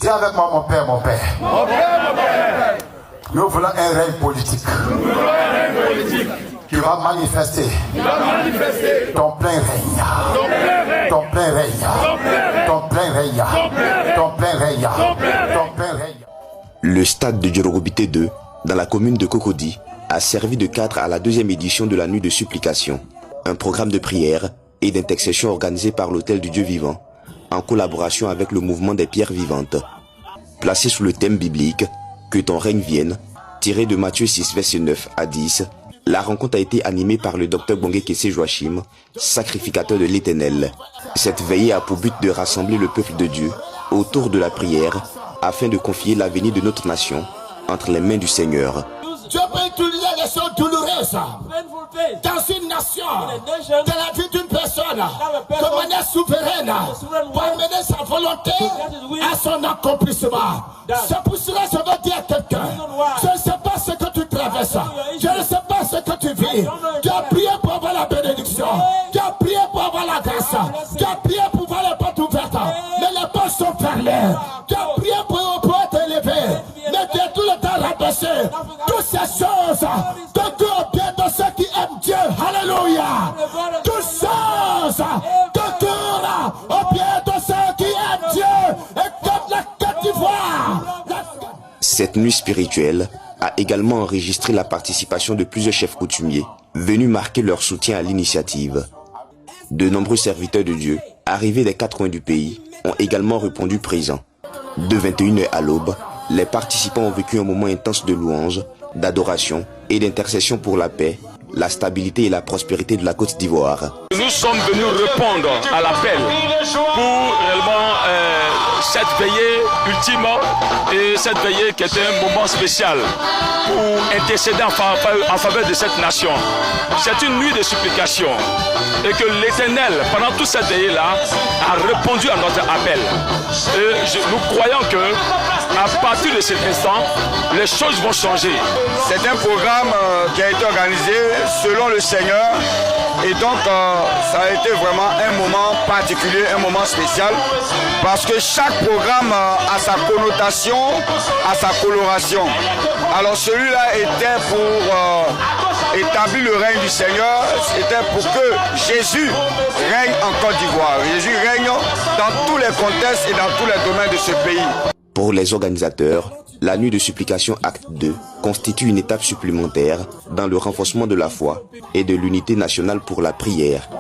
Dis avec moi, mon père, mon père. Mon père, mon père. Nous voulons un règne politique. Nous voulons un règne politique. Qui va manifester. Qui va manifester. Ton plein règne. Ton plein règne. Ton plein règne. Ton plein règne. Ton plein règne. Ton plein règne. Ton plein règne. Ton Ton plein règne. Le stade de Djorobité 2, dans la commune de Cocody, a servi de cadre à la deuxième édition de la Nuit de Supplication, un programme de prière et d'intercession organisé par l'Hôtel du Dieu Vivant, en collaboration avec le mouvement des Pierres Vivantes. Placé sous le thème biblique « Que ton règne vienne », tiré de Matthieu 6, versets 9 à 10, la rencontre a été animée par le Dr Bongé Kessé Joachim, sacrificateur de l'Éternel. Cette veillée a pour but de rassembler le peuple de Dieu autour de la prière afin de confier l'avenir de notre nation entre les mains du Seigneur. Dieu peut utiliser les choses douloureuses dans une nation, dans la vie d'une personne, de manière souveraine, pour amener sa volonté à son accomplissement. C'est pour cela que je veux dire à quelqu'un, je ne sais pas ce que tu traverses, je ne sais pas ce que tu vis. Tu as prié pour avoir la bénédiction, tu as prié pour avoir la grâce, tu as prié pour voir les portes ouvertes, mais les portes sont fermées. Tu as prié pour être élevé, mais tu es tout le temps rabaissé. Toutes ces choses, de Dieu au pied de ceux qui aiment Dieu. Alléluia. Toutes choses, de Dieu au pied de ceux qui aiment Dieu. Et comme la Côte d'Ivoire. Cette nuit spirituelle a également enregistré la participation de plusieurs chefs coutumiers venus marquer leur soutien à l'initiative. De nombreux serviteurs de Dieu, arrivés des 4 coins du pays, ont également répondu présents. De 21h à l'aube, les participants ont vécu un moment intense de louange, d'adoration et d'intercession pour la paix, la stabilité et la prospérité de la Côte d'Ivoire. Nous sommes venus répondre à l'appel pour réellement cette veillée ultime et cette veillée qui était un moment spécial pour intercéder en faveur de cette nation. C'est une nuit de supplication et que l'Éternel, pendant toute cette veillée-là, a répondu à notre appel. Et nous croyons que à partir de cet instant, les choses vont changer. C'est un programme qui a été organisé selon le Seigneur et donc ça a été vraiment un moment particulier, un moment spécial parce que chaque programme a sa connotation, a sa coloration. Alors celui-là était pour établir le règne du Seigneur, c'était pour que Jésus règne en Côte d'Ivoire. Jésus règne dans tous les contextes et dans tous les domaines de ce pays. Pour les organisateurs, la Nuit de Supplication Acte 2 constitue une étape supplémentaire dans le renforcement de la foi et de l'unité nationale pour la prière.